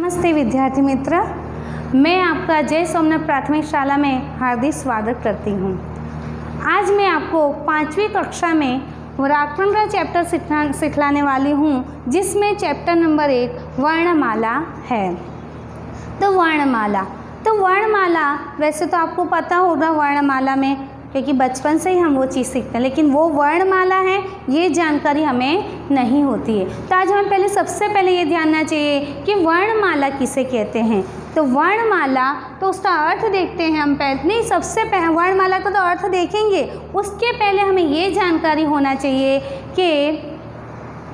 नमस्ते विद्यार्थी मित्र, मैं आपका जय सोमनाथ प्राथमिक शाला में हार्दिक स्वागत करती हूँ। आज मैं आपको 5वीं कक्षा में व्याकरण का चैप्टर सिखलाने वाली हूँ, जिसमें चैप्टर नंबर 1 वर्णमाला है। तो वर्णमाला वैसे तो आपको पता होगा वर्णमाला में, क्योंकि बचपन से ही हम वो चीज़ सीखते हैं, लेकिन वो वर्णमाला है ये जानकारी हमें नहीं होती है। तो आज हमें सबसे पहले ये ध्यानना चाहिए कि वर्णमाला किसे कहते हैं। तो वर्णमाला, तो उसका अर्थ देखते हैं हम पहले। नहीं, सबसे पहले वर्णमाला का तो अर्थ देखेंगे, उसके पहले हमें ये जानकारी होना चाहिए कि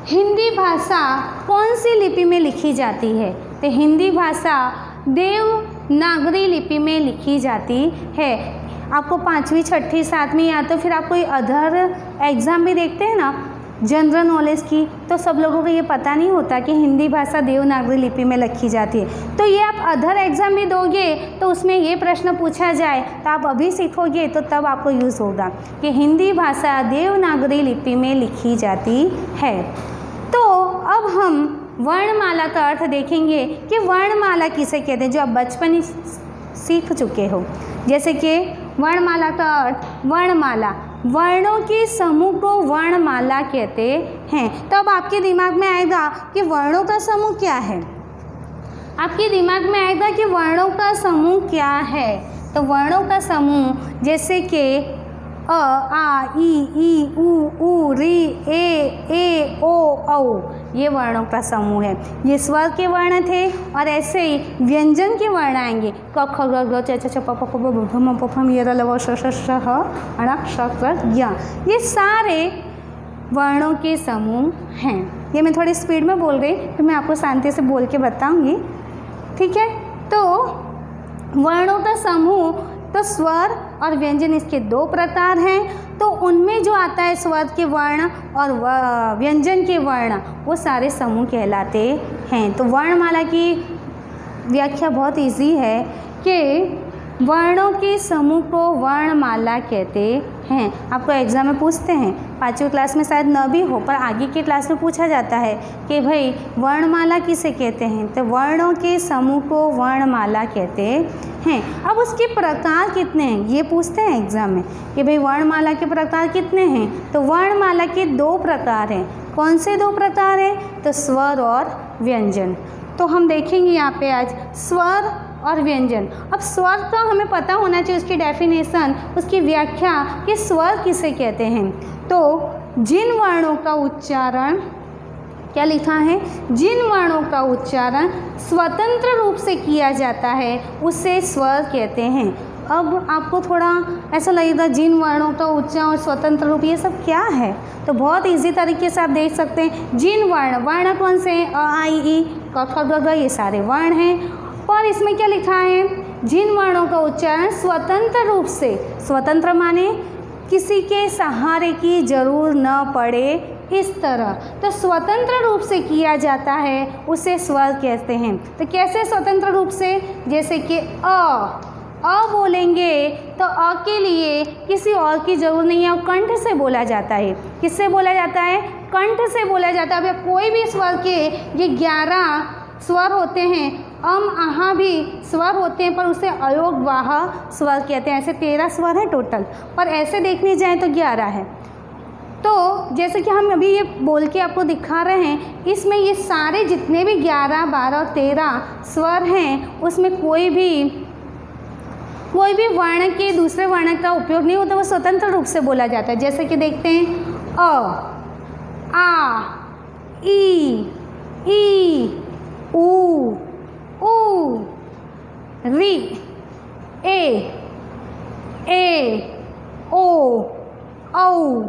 हिंदी भाषा कौन सी लिपि में लिखी जाती है। तो हिंदी भाषा देवनागरी लिपि में लिखी जाती है। आपको 5वीं 6वीं 7वीं या तो फिर आप कोई अदर एग्ज़ाम भी देखते हैं ना जनरल नॉलेज की, तो सब लोगों को ये पता नहीं होता कि हिंदी भाषा देवनागरी लिपि में लिखी जाती है। तो ये आप अदर एग्ज़ाम भी दोगे तो उसमें ये प्रश्न पूछा जाए तो आप अभी सीखोगे तो तब आपको यूज़ होगा कि हिंदी भाषा देवनागरी लिपि में लिखी जाती है। तो अब हम वर्णमाला का अर्थ देखेंगे कि वर्णमाला किसे कहते हैं, जो आप बचपन ही सीख चुके हो। जैसे कि वर्णमाला का अर्थ, वर्णमाला वर्णों के समूह को वर्णमाला कहते हैं। तो अब आपके दिमाग में आएगा कि वर्णों का समूह क्या है। आपके दिमाग में आएगा कि वर्णों का समूह क्या है। तो वर्णों का समूह जैसे कि अ, आ, ई, ऊ, री, ए, ओ, औ, ये वर्णों का समूह है। ये स्वर के वर्ण थे और ऐसे ही व्यंजन के वर्ण आएंगे क, ख, ग, घ, च, छ, प, फ, ब, भ, म, प, फ, म, य, र, ल, व, श, ष, ह, ण, श, क, य। ये सारे वर्णों के समूह हैं। ये मैं थोड़ी स्पीड में बोल रही, तो मैं आपको शांति से बोल के बताऊंगी, ठीक है। तो वर्णों का समूह, तो स्वर और व्यंजन इसके 2 प्रकार हैं। तो उनमें जो आता है स्वर के वर्ण और व्यंजन के वर्ण, वो सारे समूह कहलाते हैं। तो वर्णमाला की व्याख्या बहुत इजी है कि वर्णों के समूह को वर्णमाला कहते हैं। आपको एग्ज़ाम में पूछते हैं, 5वीं क्लास में शायद न भी हो, पर आगे की क्लास में पूछा जाता है कि भाई वर्णमाला किसे कहते हैं। तो वर्णों के समूह को वर्णमाला कहते हैं। अब उसके प्रकार कितने हैं ये पूछते हैं एग्ज़ाम में कि भाई वर्णमाला के प्रकार कितने हैं। तो वर्णमाला के 2 प्रकार हैं। कौन से 2 प्रकार हैं? तो स्वर और व्यंजन। तो हम देखेंगे यहाँ पे आज स्वर और व्यंजन। अब स्वर का हमें पता होना चाहिए, उसकी डेफिनेशन, उसकी व्याख्या कि स्वर किसे कहते हैं। तो जिन वर्णों का उच्चारण, क्या लिखा है, जिन वर्णों का उच्चारण स्वतंत्र रूप से किया जाता है उसे स्वर कहते हैं। अब आपको थोड़ा ऐसा लगेगा जिन वर्णों का उच्चारण और स्वतंत्र रूप, ये सब क्या है। तो बहुत इजी तरीके से आप देख सकते हैं। जिन वर्ण कौन से हैं? अ, आ, ई, क, ख, ग, घ, ये सारे वर्ण हैं। और इसमें क्या लिखा है? जिन वर्णों का उच्चारण स्वतंत्र रूप से, स्वतंत्र माने किसी के सहारे की जरूर न पड़े, इस तरह। तो स्वतंत्र रूप से किया जाता है उसे स्वर कहते हैं। तो कैसे स्वतंत्र रूप से? जैसे कि अ बोलेंगे तो अ के लिए किसी और की ज़रूरत नहीं है, कंठ से बोला जाता है। किससे बोला जाता है? कंठ से बोला जाता है। अब कोई भी स्वर के ये 11 स्वर होते हैं, अम आहा भी स्वर होते हैं, पर उसे अयोग वाह स्वर कहते हैं। ऐसे 13 स्वर हैं टोटल, पर ऐसे देखने जाएँ तो 11 है। तो जैसे कि हम अभी ये बोल के आपको दिखा रहे हैं, इसमें ये सारे जितने भी 11, 12, 13 स्वर हैं, उसमें कोई भी वर्ण के दूसरे वर्ण का उपयोग नहीं होता, वो स्वतंत्र रूप से बोला जाता है। जैसे कि देखते हैं अ, आ, ई, ऊ, री, ए, ओ, औ,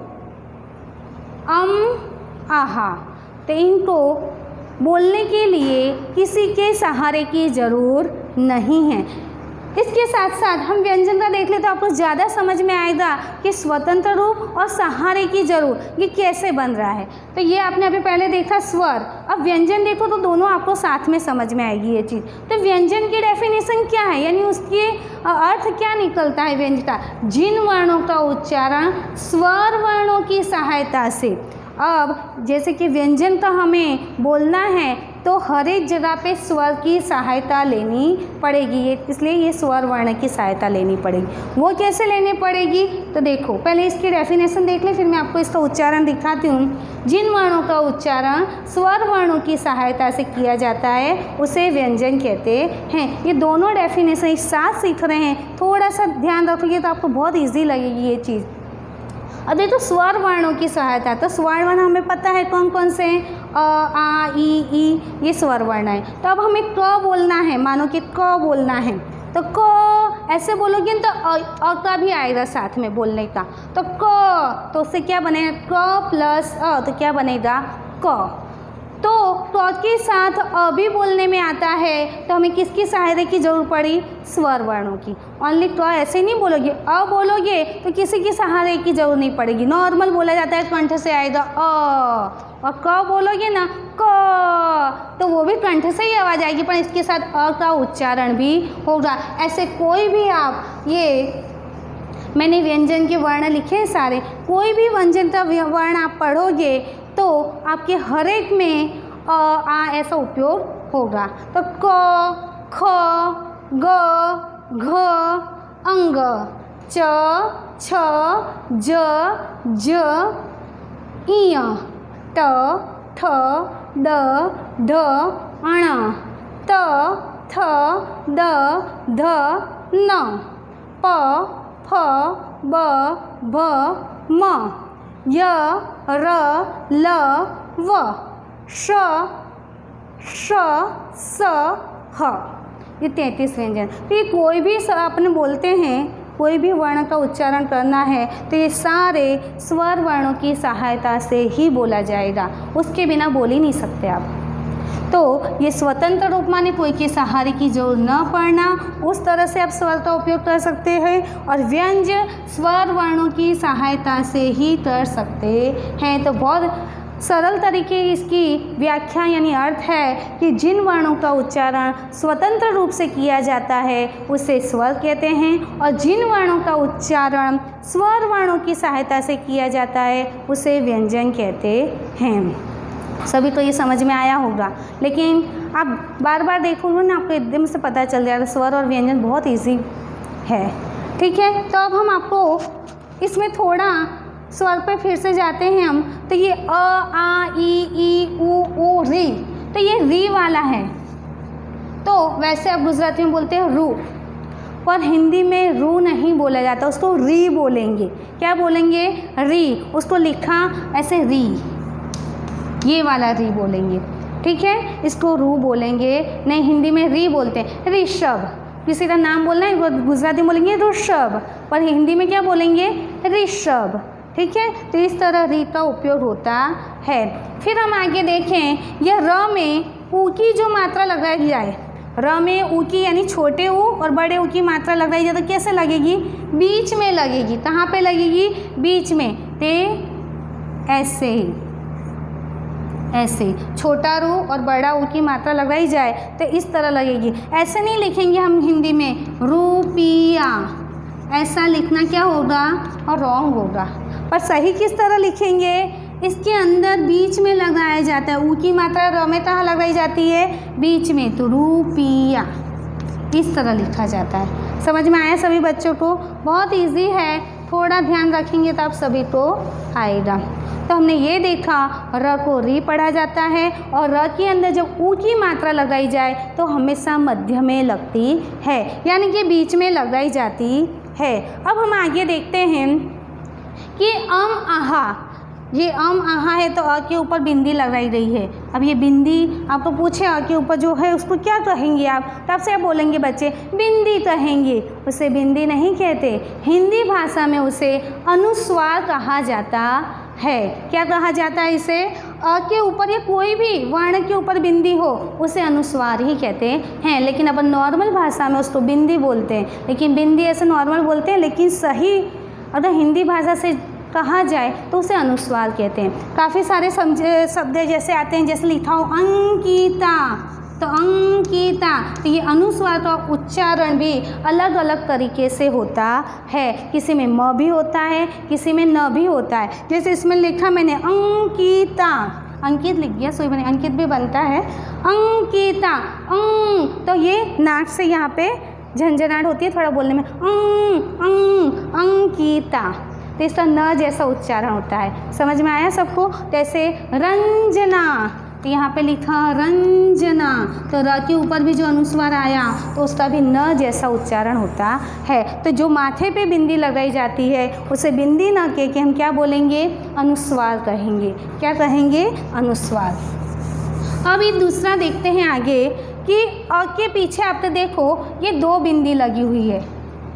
आहा। तो इनको बोलने के लिए किसी के सहारे की ज़रूर नहीं है। इसके साथ साथ हम व्यंजन का देख ले तो आपको ज़्यादा समझ में आएगा कि स्वतंत्र रूप और सहारे की जरूर ये कैसे बन रहा है। तो ये आपने अभी पहले देखा स्वर, अब व्यंजन देखो तो दोनों आपको साथ में समझ में आएगी ये चीज़। तो व्यंजन की डेफिनेशन क्या है, यानी उसके अर्थ क्या निकलता है व्यंजन का? जिन वर्णों का उच्चारण स्वर वर्णों की सहायता से। अब जैसे कि व्यंजन का हमें बोलना है तो हर एक जगह पे स्वर की सहायता लेनी पड़ेगी, इसलिए ये स्वर वर्ण की सहायता लेनी पड़ेगी। वो कैसे लेनी पड़ेगी, तो देखो पहले इसकी डेफिनेशन देख ले, फिर मैं आपको इसका उच्चारण दिखाती हूँ। जिन वर्णों का उच्चारण स्वर वर्णों की सहायता से किया जाता है उसे व्यंजन कहते हैं। ये दोनों डेफिनेशन एक साथ सीख रहे हैं, थोड़ा सा ध्यान रखोगे तो आपको बहुत ईजी लगेगी ये चीज़। अब ये तो स्वर वर्णों की सहायता, तो स्वर वर्ण हमें पता है कौन कौन से हैं, अ आ ई ये स्वर वर्ण है। तो अब हमें क बोलना है, मानो कि क बोलना है, तो क ऐसे बोलोगे तो अ का भी आएगा साथ में बोलने का, तो क, तो उससे क्या बनेगा, क प्लस अ, तो क्या बनेगा क। तो क के साथ अ भी बोलने में आता है, तो हमें किसकी सहायता की जरूरत पड़ी, स्वर वर्णों की। ओनली क ऐसे नहीं बोलोगे, अ बोलोगे तो किसी की सहारे की जरूरत नहीं पड़ेगी, नॉर्मल बोला जाता है कंठ से आएगा अ, और क बोलोगे ना क, तो वो भी कंठ से ही आवाज़ आएगी, पर इसके साथ अ का उच्चारण भी होगा। ऐसे कोई भी आप, ये मैंने व्यंजन के वर्ण लिखे हैं सारे, कोई भी व्यंजन का वर्ण आप पढ़ोगे तो आपके हर एक में अ आ ऐसा उपयोग होगा। तो क, ख, ग, घ, अंग, च, छ, ज, ज, इय, ट, ठ, ड, ढ, अण, त, थ, द, ध, न, प, फ, ब, भ, म, य, र, ल, व, श, श, स, ह। ये 33 व्यंजन। तो ये कोई भी अपने बोलते हैं, कोई भी वर्ण का उच्चारण करना है तो ये सारे स्वर वर्णों की सहायता से ही बोला जाएगा, उसके बिना बोल ही नहीं सकते आप। तो ये स्वतंत्र रूप माने कोई के सहारे की जरूरत न पड़ना, उस तरह से आप स्वर का उपयोग कर सकते हैं, और व्यंज स्वर वर्णों की सहायता से ही कर सकते हैं। तो बहुत सरल तरीके इसकी व्याख्या यानी अर्थ है कि जिन वर्णों का उच्चारण स्वतंत्र रूप से किया जाता है उसे स्वर कहते हैं, और जिन वर्णों का उच्चारण स्वर वर्णों की सहायता से किया जाता है उसे व्यंजन कहते हैं। सभी को ये समझ में आया होगा, लेकिन आप बार बार देखोगे ना आपको एकदम से पता चल जाएगा स्वर और व्यंजन बहुत इजी है। ठीक है, तो अब हम आपको इसमें थोड़ा स्वर पे फिर से जाते हैं हम। तो ये अ आ ई उ री, तो ये री वाला है, तो वैसे आप गुजराती में बोलते हैं रू, पर हिंदी में रू नहीं बोला जाता, उसको री बोलेंगे। क्या बोलेंगे, री। उसको लिखा ऐसे री, ये वाला री बोलेंगे। ठीक है, इसको रू बोलेंगे नहीं, हिंदी में री बोलते हैं। ऋषभ, किसी का नाम बोलना है गुजराती में बोलेंगे ऋषभ, पर हिंदी में क्या बोलेंगे, ऋषभ। ठीक है, तो इस तरह री का उपयोग होता है। फिर हम आगे देखें, यह र में ऊ की जो मात्रा लगाई जाए, र में ऊ की यानी छोटे ऊ और बड़े ऊ की मात्रा लगाई जाए तो कैसे लगेगी, बीच में लगेगी। कहाँ पे लगेगी, बीच में। ते ऐसे ही, ऐसे छोटा रू और बड़ा ऊ की मात्रा लगाई जाए तो इस तरह लगेगी। ऐसे नहीं लिखेंगे हम हिंदी में रुपया, ऐसा लिखना क्या होगा और रॉन्ग होगा। पर सही किस तरह लिखेंगे, इसके अंदर बीच में लगाया जाता है, ऊ की मात्रा र में कहाँ लगाई जाती है, बीच में, तो रुपया इस तरह लिखा जाता है। समझ में आया सभी बच्चों को, बहुत इजी है, थोड़ा ध्यान रखेंगे तो आप सभी को आएगा। तो हमने ये देखा र को री पढ़ा जाता है, और र के अंदर जब ऊ की मात्रा लगाई जाए तो हमेशा मध्य में लगती है, यानी कि बीच में लगाई जाती है। अब हम आगे देखते हैं कि आहा, ये आहा है तो अ के ऊपर बिंदी लगाई गई है। अब ये बिंदी आपको पूछे अ के ऊपर जो है उसको क्या कहेंगे आप, तब से आप बोलेंगे बच्चे बिंदी कहेंगे, उसे बिंदी नहीं कहते, हिंदी भाषा में उसे अनुस्वार कहा जाता है। क्या कहा जाता है इसे, अ के ऊपर या कोई भी वर्ण के ऊपर बिंदी हो उसे अनुस्वार ही कहते हैं, लेकिन अपन नॉर्मल भाषा में उसको बिंदी बोलते हैं। लेकिन बिंदी ऐसे नॉर्मल बोलते हैं, लेकिन सही अगर हिंदी भाषा से कहा जाए तो उसे अनुस्वार कहते हैं। काफ़ी सारे शब्द जैसे आते हैं, जैसे लिखा हो अंकिता, तो अंकिता, तो ये अनुस्वार का उच्चारण भी अलग अलग तरीके से होता है। किसी में म भी होता है, किसी में न भी होता है। जैसे इसमें लिखा मैंने अंकिता, अंकित लिख दिया, सुई बने, अंकित भी बनता है। अंकिता, तो ये नाक से यहाँ पे झंझनाहट होती है थोड़ा बोलने में, अंकिता, तो इसका न जैसा उच्चारण होता है। समझ में आया सबको? जैसे रंजना, तो यहाँ पे लिखा रंजना, तो र के ऊपर भी जो अनुस्वार आया तो उसका भी न जैसा उच्चारण होता है। तो जो माथे पे बिंदी लगाई जाती है उसे बिंदी ना कह के हम क्या बोलेंगे? अनुस्वार कहेंगे। क्या कहेंगे? अनुस्वार। अब ये दूसरा देखते हैं आगे कि अ के पीछे आप तो देखो ये 2 बिंदी लगी हुई है,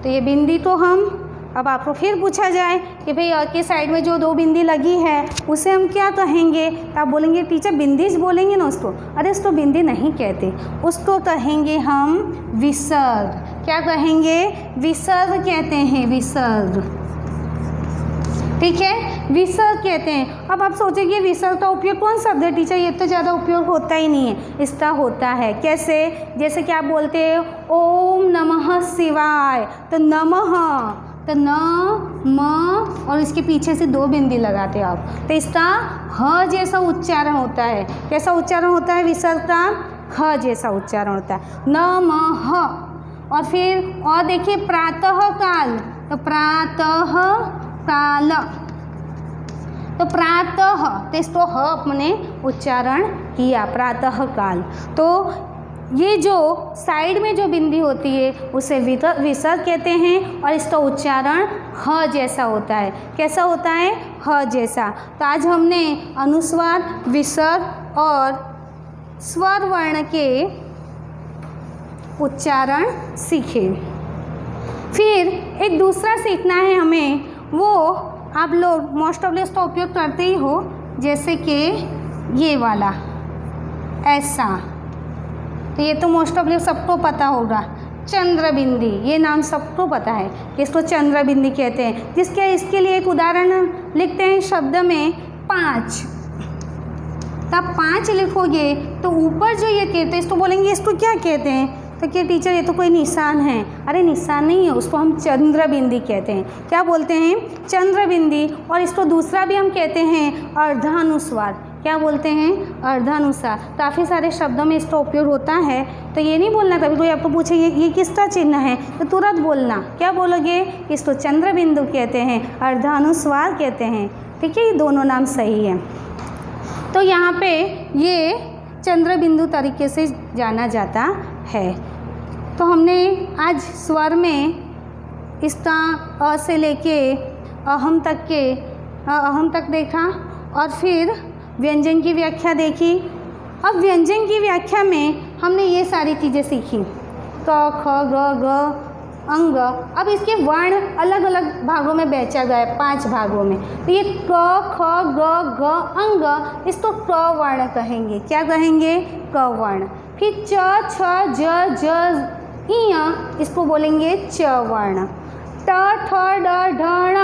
तो ये बिंदी तो हम, अब आपको फिर पूछा जाए कि भाई अ के साइड में जो 2 बिंदी लगी है उसे हम क्या कहेंगे? तो आप बोलेंगे टीचर बिंदीज बोलेंगे ना उसको। अरे उसको बिंदी नहीं कहते, उसको कहेंगे हम विसर्ग। क्या कहेंगे? विसर्ग कहते हैं, विसर्ग। ठीक है, विसर्ग कहते हैं। अब आप सोचेंगे विसर्ग का उपयोग कौन शब्द है टीचर? ये तो ज़्यादा उपयोग होता ही नहीं है। इसका होता है कैसे? जैसे कि आप बोलते हैं ओम नमः शिवाय, तो नमः, तो न म और इसके पीछे से 2 बिंदी लगाते हो आप, तो इसका ह जैसा उच्चारण होता है। कैसा उच्चारण होता है विसर्ग का? ह जैसा उच्चारण होता है, नमः। और फिर और देखिए प्रातः काल, तो प्रातः काल, तो प्रातः, तो इसको ह अपने उच्चारण किया, प्रातः काल। तो ये जो साइड में जो बिंदी होती है उसे विसर्ग कहते हैं और इसका उच्चारण ह जैसा होता है। कैसा होता है? ह जैसा। तो आज हमने अनुस्वार, विसर्ग और स्वर वर्ण के उच्चारण सीखे। फिर एक दूसरा सीखना है हमें, वो आप लोग मोस्ट ऑफ उसका उपयोग करते ही हो, जैसे कि ये वाला ऐसा, तो ये तो मोस्ट ऑफ सबको पता होगा, चंद्र बिंदी। ये नाम सबको पता है कि इसको चंद्र बिंदी कहते हैं। इसके लिए एक उदाहरण लिखते हैं शब्द में 5। तब 5 लिखोगे तो ऊपर जो ये कहते हैं इसको बोलेंगे, इसको क्या कहते हैं? तो क्या टीचर ये तो कोई निशान है? अरे निशान नहीं है, उसको हम चंद्र बिंदी कहते हैं। क्या बोलते हैं? चंद्र बिंदी। और इसको दूसरा भी हम कहते हैं अर्धानुस्वार। क्या बोलते हैं? अर्धानुस्वार। काफ़ी सारे शब्दों में इसका उपयोग होता है, तो ये नहीं बोलना कभी कोई आपको पूछे ये किसका चिन्ह है तो तुरंत बोलना। क्या बोलोगे? इसको चंद्र बिंदु कहते हैं, अर्धानुस्वार कहते हैं। ठीक है, ये दोनों नाम सही है। तो यहाँ पे ये चंद्र बिंदु तरीके से जाना जाता है। तो हमने आज स्वर में इसका अ से लेके अहम तक देखा और फिर व्यंजन की व्याख्या देखी। अब व्यंजन की व्याख्या में हमने ये सारी चीज़ें सीखी, क ख ग घ अंग। अब इसके वर्ण अलग अलग भागों में बेचा गया है, 5 भागों में। तो ये क ख ग घ अंग, इसको क वर्ण कहेंगे। क्या कहेंगे? क वर्ण। फिर च छ ज ज इ, इसको बोलेंगे च वर्ण। ट ठ ड ढ ण,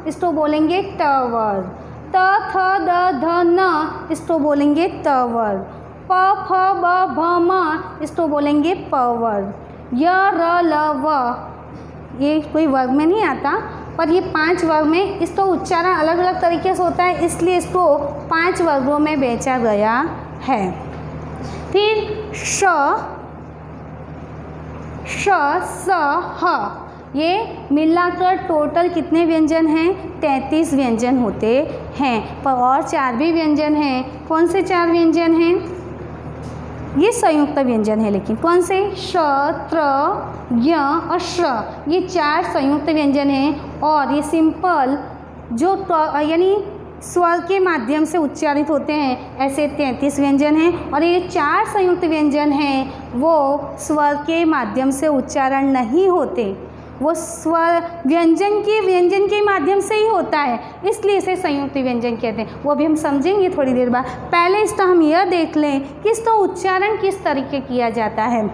इसको बोलेंगे ट वर्ण। त थ द ध न, इसको बोलेंगे त वर्ण। प फ ब भ म, इसको बोलेंगे प वर्ण। य र ल व, ये कोई वर्ग में नहीं आता, पर ये 5 वर्ग में इसका उच्चारण अलग अलग तरीके से होता है, इसलिए इसको 5 वर्गों में बेचा गया है। फिर श स ह, ये मिलाकर टोटल कितने व्यंजन हैं? 33 व्यंजन होते हैं। पर और 4 भी व्यंजन हैं। कौन से 4 व्यंजन हैं? ये संयुक्त व्यंजन है, लेकिन कौन से? श, त्र, य और श्र, ये 4 संयुक्त व्यंजन हैं। और ये सिंपल जो यानी स्वर के माध्यम से उच्चारित होते हैं, ऐसे 33 व्यंजन हैं। और ये 4 संयुक्त व्यंजन हैं वो स्वर के माध्यम से उच्चारण नहीं होते, वो स्वर व्यंजन के माध्यम से ही होता है, इसलिए इसे संयुक्त व्यंजन कहते हैं। वो भी हम समझेंगे थोड़ी देर बाद। पहले इसका हम यह देख लें कि इसका उच्चारण किस तरीके किया जाता है।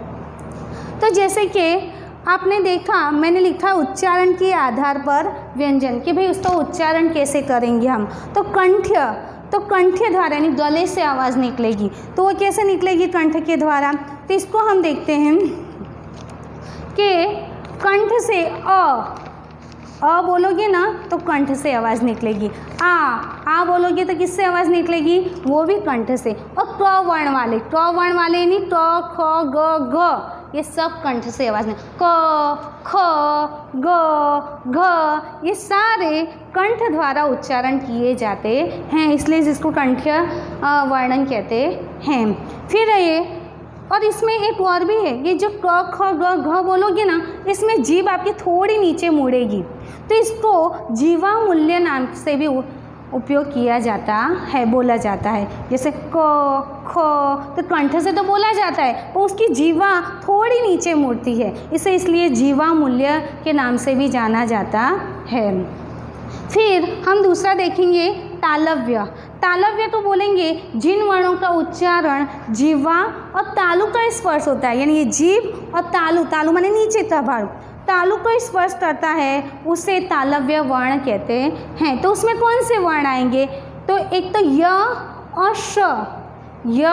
तो जैसे कि आपने देखा, मैंने लिखा उच्चारण के आधार पर व्यंजन, कि भाई उसका उच्चारण कैसे करेंगे हम। तो कंठ द्वारा यानी गले से आवाज़ निकलेगी, तो वो कैसे निकलेगी? कंठ के द्वारा। तो इसको हम देखते हैं कि कंठ से अ बोलोगे ना तो कंठ से आवाज़ निकलेगी। आ बोलोगे तो किससे आवाज़ निकलेगी? वो भी कंठ से। और क वर्ण वाले यानी ट ख ग घ, ये सब कंठ से आवाज़ नहीं। क ख ग घ, ये सारे कंठ द्वारा उच्चारण किए जाते हैं, इसलिए इसको कंठीय वर्णन कहते हैं। फिर ये और इसमें एक और भी है, ये जो क ख ग घ बोलोगे ना, इसमें जीभ आपकी थोड़ी नीचे मुड़ेगी, तो इसको जीवा मूल्य नाम से भी उपयोग किया जाता है, बोला जाता है। जैसे क ख तो कंठ से तो बोला जाता है, पर उसकी जीवा थोड़ी नीचे मुड़ती है, इसे इसलिए जीवा मूल्य के नाम से भी जाना जाता है। फिर हम दूसरा देखेंगे तालव्य। तालव्य तो बोलेंगे जिन वर्णों का उच्चारण जीवा और तालु का स्पर्श होता है, यानी ये जीभ और तालु माने नीचे का भाग, तालु को स्पर्श करता है, उसे तालव्य वर्ण कहते हैं। तो उसमें कौन से वर्ण आएंगे? तो एक तो य और श, य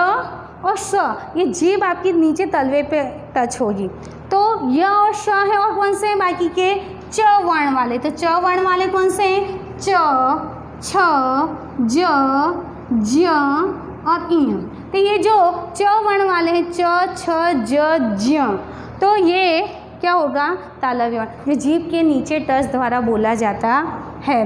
और श, ये जीभ आपकी नीचे तलवे पे टच होगी, तो य और श है। और कौन से हैं बाकी के? च वर्ण वाले। तो च वर्ण वाले कौन से हैं? च, छ, ज, ज और इ। तो ये जो च वर्ण वाले हैं, च, छ, ज, ज्य, तो ये क्या होगा? तालव्य वर्ण, जो जीभ के नीचे टच द्वारा बोला जाता है।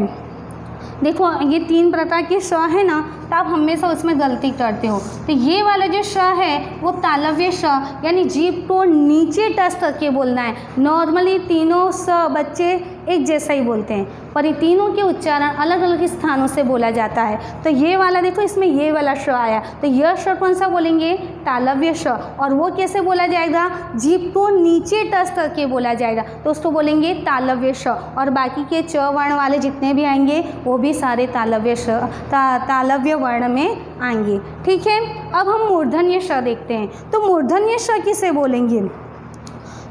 देखो ये 3 प्रकार के श है ना, तो आप हमेशा उसमें गलती करते हो। तो ये वाला जो श है वो तालव्य श, यानी जीभ को नीचे टच करके बोलना है। नॉर्मली तीनों स बच्चे एक जैसा ही बोलते हैं, पर ये तीनों के उच्चारण अलग अलग स्थानों से बोला जाता है। तो ये वाला देखो, इसमें ये वाला श आया, तो यह श कौन सा बोलेंगे? तालव्य श। और वो कैसे बोला जाएगा? जीभ को नीचे टच करके बोला जाएगा, तो उसको बोलेंगे तालव्य श। और बाकी के च वर्ण वाले जितने भी आएंगे वो भी सारे तालव्य श तालव्य वर्ण में आएंगे। ठीक है, अब हम मूर्धन्य श देखते हैं। तो मूर्धन्य श किसे बोलेंगे?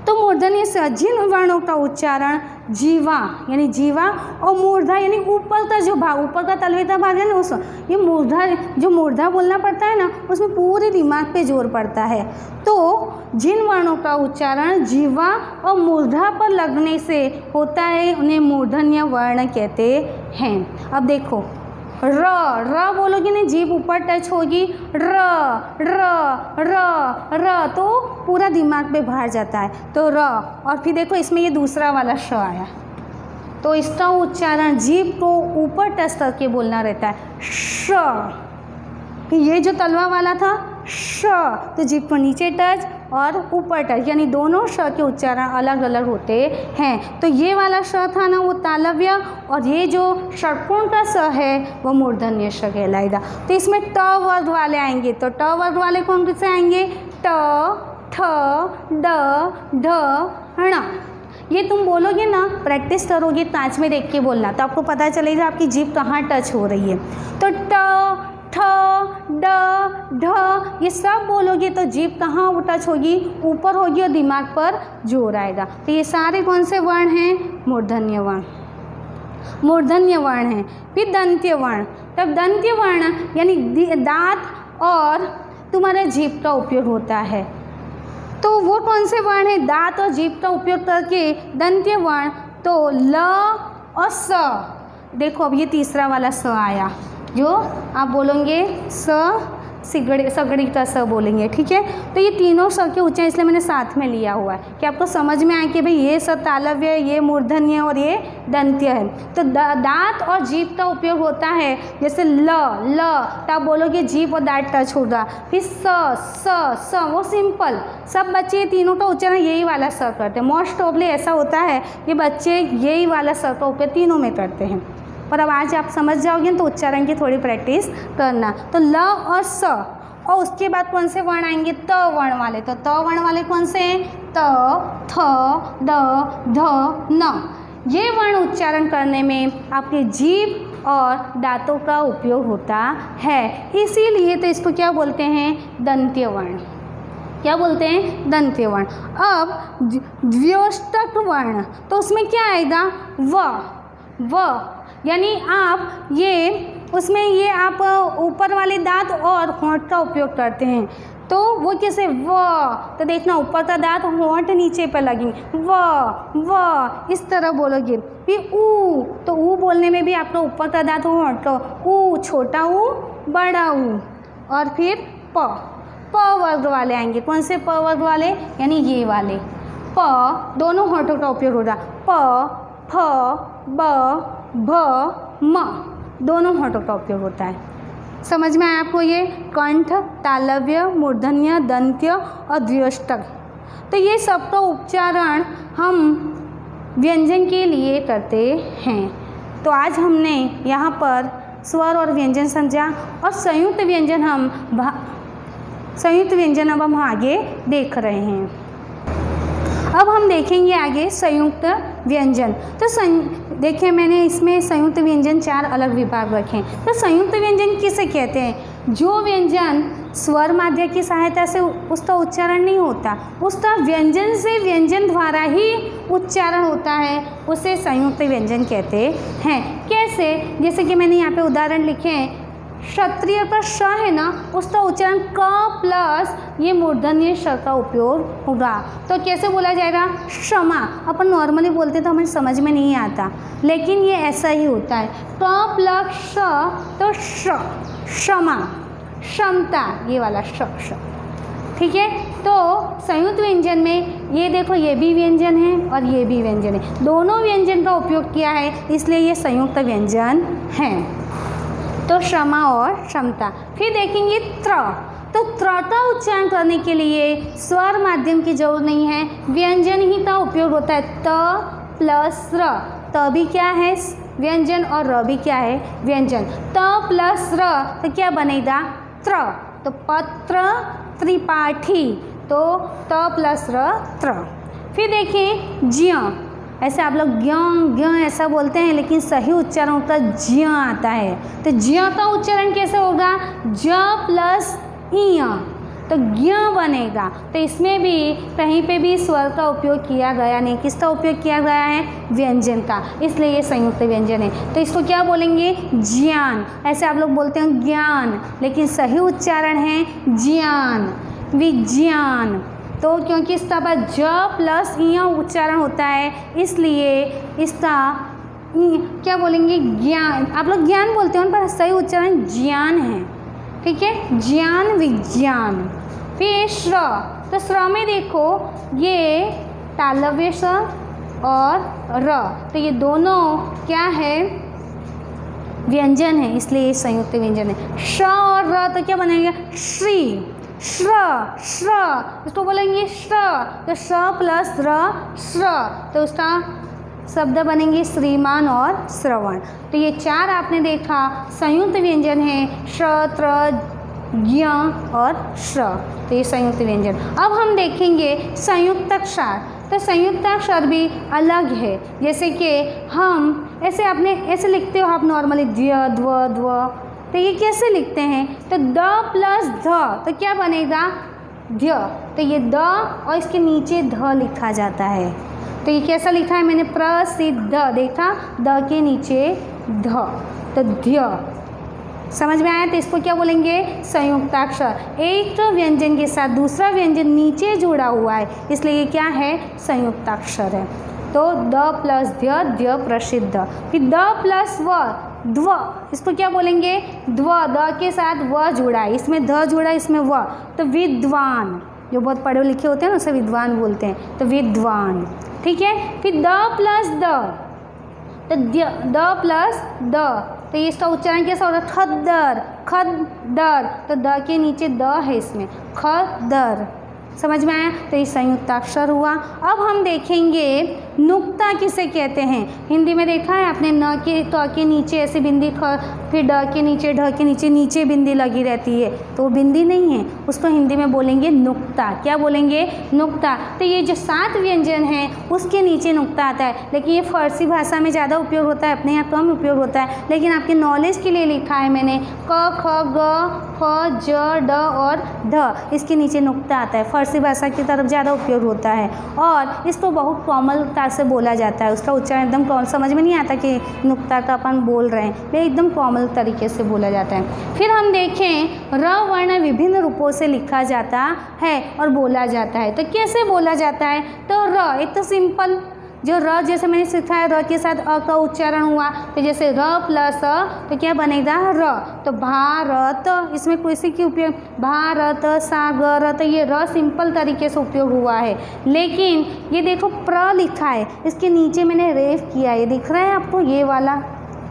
तो मूर्धन्य श जिन वर्णों का उच्चारण जीवा यानी जीवा और मूर्धा यानी ऊपर का जो भाग, ऊपर का तलवे का भाग है ना, उस ये मूर्धा, जो मूर्धा बोलना पड़ता है ना, उसमें पूरे दिमाग पे जोर पड़ता है। तो जिन वर्णों का उच्चारण जीवा और मूर्धा पर लगने से होता है, उन्हें मूर्धन्य वर्ण कहते हैं। अब देखो र बोलोगे ना, जीभ ऊपर टच होगी, र र र र, तो पूरा दिमाग पे बाहर जाता है, तो र। और फिर देखो इसमें ये दूसरा वाला श आया, तो इसका उच्चारण जीभ को ऊपर टच करके बोलना रहता है, श। ये जो तलवा वाला था श, तो जीभ को नीचे टच और ऊपर टच, यानी दोनों श के उच्चारण अलग अलग होते हैं। तो ये वाला श था ना वो तालव्य, और ये जो षट्कोण का स है वो मूर्धन्य श कहलाएगा। तो इसमें ट वर्ग वाले आएंगे, तो ट वर्ग वाले कौन से आएंगे? ट, ठ, ड, ढ, ण। ये तुम बोलोगे ना, प्रैक्टिस करोगे, कांच में देख के बोलना, तो आपको पता चलेगा आपकी जीभ कहाँ टच हो रही है। तो ट, ठ, ड, ढ, ये सब बोलोगे तो जीभ कहाँ टच होगी? ऊपर होगी, और दिमाग पर जोर आएगा। तो ये सारे कौन से वर्ण हैं? मूर्धन्य वर्ण, मूर्धन्य वर्ण हैं। फिर दंत्य वर्ण। तब दंत्य वर्ण यानी दांत और तुम्हारे जीभ का उपयोग होता है, तो वो कौन से वर्ण है? दांत और जीभ का उपयोग करके दंत्य वर्ण। तो ल और स। देखो अब ये तीसरा वाला स आया, जो आप बोलोगे सगड़ी का स बोलेंगे। ठीक है, तो ये तीनों स के उच्चारण इसलिए मैंने साथ में लिया हुआ है कि आपको समझ में आए कि भाई ये स तालव्य, ये मूर्धन्य और ये दंत्य है। तो दांत और जीभ का उपयोग होता है, जैसे ल तो आप बोलोगे जीभ और दांत टच होगा। फिर स वो सिंपल, सब बच्चे तीनों का उच्चारण यही वाला स करते हैं। मोस्ट ऑफली ऐसा होता है कि बच्चे यही वाला स का उपयोग तीनों में करते हैं, पर अब आज आप समझ जाओगे तो उच्चारण की थोड़ी प्रैक्टिस करना। तो ल और स, और उसके बाद कौन से वर्ण आएंगे? त वर्ण वाले। तो त वर्ण वाले कौन से हैं? त, थ, द, ध, न। ये वर्ण उच्चारण करने में आपके जीभ और दांतों का उपयोग होता है, इसीलिए तो इसको क्या बोलते हैं? दंत्य वर्ण। क्या बोलते हैं? दंत्य वर्ण। अब द्व्योष्टक वर्ण, तो उसमें क्या आएगा? व यानी आप ये उसमें ये आप ऊपर वाले दांत और होंठ का उपयोग करते हैं। तो वो कैसे व, तो देखना ऊपर का दांत होंठ नीचे पर लगेंगे, व इस तरह बोलोगे। फिर ऊ, तो ऊ बोलने में भी आपका ऊपर का दांत होंठ, ऊ छोटा ऊ बड़ा ऊ। और फिर प वर्ग वाले आएंगे। कौन से प वर्ग वाले? यानी ये वाले प, दोनों होठों का उपयोग होगा। प, फ, ब, भ, म, दोनों होठों का उपयोग होता है। समझ में आया आपको? ये कंठ, तालव्य, मूर्धन्य, दंत्य और द्व्यष्टक, तो ये सबका उच्चारण हम व्यंजन के लिए करते हैं। तो आज हमने यहाँ पर स्वर और व्यंजन समझा, और संयुक्त व्यंजन अब हम आगे देख रहे हैं। अब हम देखेंगे आगे संयुक्त व्यंजन। तो देखिए मैंने इसमें संयुक्त व्यंजन 4 अलग विभाग रखे हैं। तो संयुक्त व्यंजन किसे कहते हैं? जो व्यंजन स्वर माध्य की सहायता से उसका उच्चारण नहीं होता, उसका व्यंजन से व्यंजन द्वारा ही उच्चारण होता है, उसे संयुक्त व्यंजन कहते हैं। कैसे? जैसे कि मैंने यहाँ पे उदाहरण लिखे हैं, क्षत्रिय का श है ना, उसका उच्चारण क प्लस ये मूर्धन्य श का उपयोग होगा। तो कैसे बोला जाएगा? क्षमा। अपन नॉर्मली बोलते तो हमें समझ में नहीं आता, लेकिन ये ऐसा ही होता है। क प्लस श तो श, क्षमा, क्षमता, ये वाला श। ठीक है। तो संयुक्त व्यंजन में ये देखो, ये भी व्यंजन है और ये भी व्यंजन है, दोनों व्यंजन का उपयोग किया है, इसलिए ये संयुक्त व्यंजन है। तो क्षमा और क्षमता। फिर देखेंगे त्र। तो त्र का उच्चारण करने के लिए स्वर माध्यम की जरूरत नहीं है, व्यंजन ही का उपयोग होता है। त प्लस र, त भी क्या है? व्यंजन, और र भी क्या है? व्यंजन। त प्लस र तो क्या बनेगा? त्र। तो पत्र, त्रिपाठी, तो त प्लस र त्र। फिर देखिए ज्ञ। ऐसे आप लोग ज्ञ ऐसा बोलते हैं, लेकिन सही उच्चारण होता ज्ञ आता है। तो ज्ञ का उच्चारण कैसे होगा? ज प्लस इय, तो ज्ञ बनेगा। तो इसमें भी कहीं पे भी स्वर का उपयोग किया गया नहीं। किसका उपयोग किया गया है? व्यंजन का, इसलिए ये संयुक्त व्यंजन है। तो इसको क्या बोलेंगे? ज्ञान। ऐसे आप लोग बोलते हैं ज्ञान, लेकिन सही उच्चारण है ज्ञान, विज्ञान। तो क्योंकि इसका बाद ज प्लस इय उच्चारण होता है, इसलिए इसका क्या बोलेंगे? ज्ञान। आप लोग ज्ञान बोलते हो, पर सही उच्चारण ज्ञान है। ठीक है, ज्ञान, विज्ञान। फिर श्र। तो श्र में देखो, ये तालव्य स और र, तो ये दोनों क्या है? व्यंजन है, इसलिए ये संयुक्त व्यंजन है। श और र तो क्या बनेगा? श्री, श्र, श्र, इसको बोलेंगे श्र। तो श प्लस र, श्र, तो उसका शब्द बनेंगे श्रीमान और श्रवण। तो ये 4 आपने देखा संयुक्त व्यंजन है, श, त्र, ज्ञ और श्र। तो ये संयुक्त व्यंजन। अब हम देखेंगे संयुक्ताक्षर। तो संयुक्ताक्षर भी अलग है। जैसे कि हम ऐसे अपने ऐसे लिखते हो आप नॉर्मली, द्य, द्व, द्व, तो ये कैसे लिखते हैं? तो द प्लस ध, तो क्या बनेगा? ध्य। तो ये द और इसके नीचे ध लिखा जाता है। तो ये कैसा लिखा है? मैंने प्रसिद्ध देखा, द के नीचे ध, तो ध्य। समझ में आया? तो इसको क्या बोलेंगे? संयुक्ताक्षर। एक व्यंजन के साथ दूसरा व्यंजन नीचे जुड़ा हुआ है, इसलिए ये क्या है? संयुक्ताक्षर है। तो द प्लस ध्य, ध्य प्रसिद्ध। फिर द प्लस व, ध्व, इसको क्या बोलेंगे? ध्व, द के साथ व जुड़ा है, इसमें ध जुड़ा है, इसमें व, तो विद्वान। जो बहुत पढ़े लिखे होते हैं ना, उसे विद्वान बोलते हैं, तो विद्वान। ठीक है। फिर द प्लस द, तो द प्लस द, तो ये इसका उच्चारण कैसा होगा? खद्दर, खद्दर, तो द के नीचे द है, इसमें खद्दर। समझ में आया? तो ये संयुक्ताक्षर हुआ। अब हम देखेंगे नुक्ता किसे कहते हैं। हिंदी में देखा है आपने, न के त के नीचे ऐसे बिंदी, फिर ड के नीचे, ढ के नीचे बिंदी लगी रहती है, तो वो बिंदी नहीं है, उसको हिंदी में बोलेंगे नुक्ता। क्या बोलेंगे? नुक्ता। तो ये जो 7 व्यंजन हैं उसके नीचे नुक्ता आता है, लेकिन ये फारसी भाषा में ज़्यादा उपयोग होता है, अपने यहाँ कम उपयोग होता है, लेकिन आपके नॉलेज के लिए लिखा है मैंने, क, ख, ग, फ, ज, ड और ध, इसके नीचे नुक्ता आता है। फारसी भाषा की तरफ ज़्यादा उपयोग होता है, और इसको बहुत कोमलता से बोला जाता है। उसका उच्चारण एकदम समझ में नहीं आता कि नुक्ता का अपन बोल रहे हैं, ये एकदम कॉमन फॉर्मल तरीके से बोला जाता है। फिर हम देखें र वर्ण विभिन्न रूपों से लिखा जाता है और बोला जाता है। तो कैसे बोला जाता है? तो र एक तो सिंपल, जो र जैसे मैंने सिखाया र के साथ अ का उच्चारण हुआ, तो जैसे र प्लस अ तो क्या बनेगा र। तो भारत, इसमें किसी की उपयोग भारत, सागर, तो ये र सिंपल तरीके से उपयोग हुआ है। लेकिन ये देखो प्र लिखा है, इसके नीचे मैंने रेफ किया है, दिख रहा है आपको ये वाला।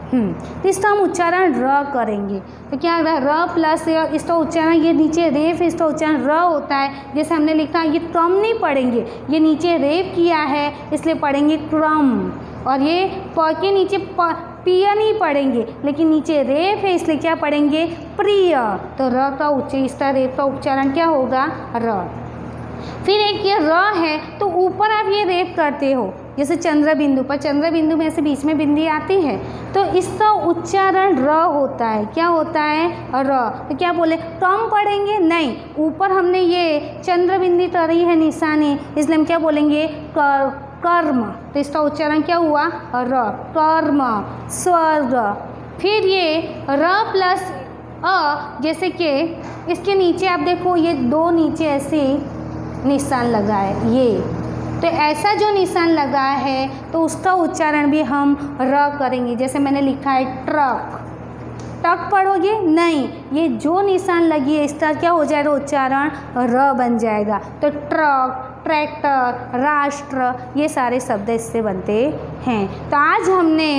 तो इसका हम उच्चारण र करेंगे। तो क्या र प्लस इसका उच्चारण, ये नीचे रेफ, इसका उच्चारण र होता है। जैसे हमने लिखा ये क्रम नहीं पढ़ेंगे, ये नीचे रेफ किया है इसलिए पढ़ेंगे क्रम, और ये प के नीचे प्रिय नहीं पढ़ेंगे, लेकिन नीचे रेफ है इसलिए क्या पढ़ेंगे प्रिय। तो र का इसका रेफ का उच्चारण क्या होगा र। फिर एक ये र है तो ऊपर आप ये रेफ करते हो, जैसे चंद्र बिंदु पर, चंद्र बिंदु में से बीच में बिंदी आती है तो इसका उच्चारण र होता है। क्या होता है र। तो क्या बोले कम पढ़ेंगे नहीं, ऊपर हमने ये चंद्र बिंदी करी है निशानी, इसलिए हम क्या बोलेंगे कर्म। तो इसका उच्चारण क्या हुआ र, कर्म, स्वर्ग। फिर ये र प्लस अ, जैसे कि इसके नीचे आप देखो ये दो नीचे ऐसे निशान लगा है ये, तो ऐसा जो निशान लगा है तो उसका उच्चारण भी हम र करेंगे। जैसे मैंने लिखा है ट्रक, टक पढ़ोगे नहीं, ये जो निशान लगी है इसका क्या हो जाएगा उच्चारण र बन जाएगा। तो ट्रक, ट्रैक्टर, राष्ट्र, ये सारे शब्द इससे बनते हैं। तो आज हमने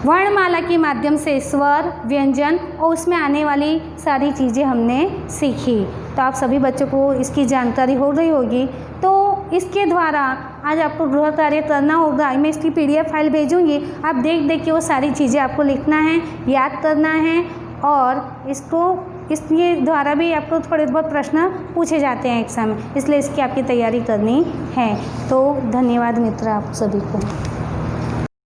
वर्णमाला के माध्यम से स्वर, व्यंजन और उसमें आने वाली सारी चीज़ें हमने सीखी। तो आप सभी बच्चों को इसकी जानकारी हो रही होगी। तो इसके द्वारा आज आपको गृह कार्य करना होगा। मैं इसकी PDF फाइल भेजूँगी, आप देख देख के वो सारी चीज़ें आपको लिखना है, याद करना है, और इसके द्वारा भी आपको थोड़े बहुत प्रश्न पूछे जाते हैं एग्जाम में, इसलिए इसकी आपकी तैयारी करनी है। तो धन्यवाद मित्र आप सभी को।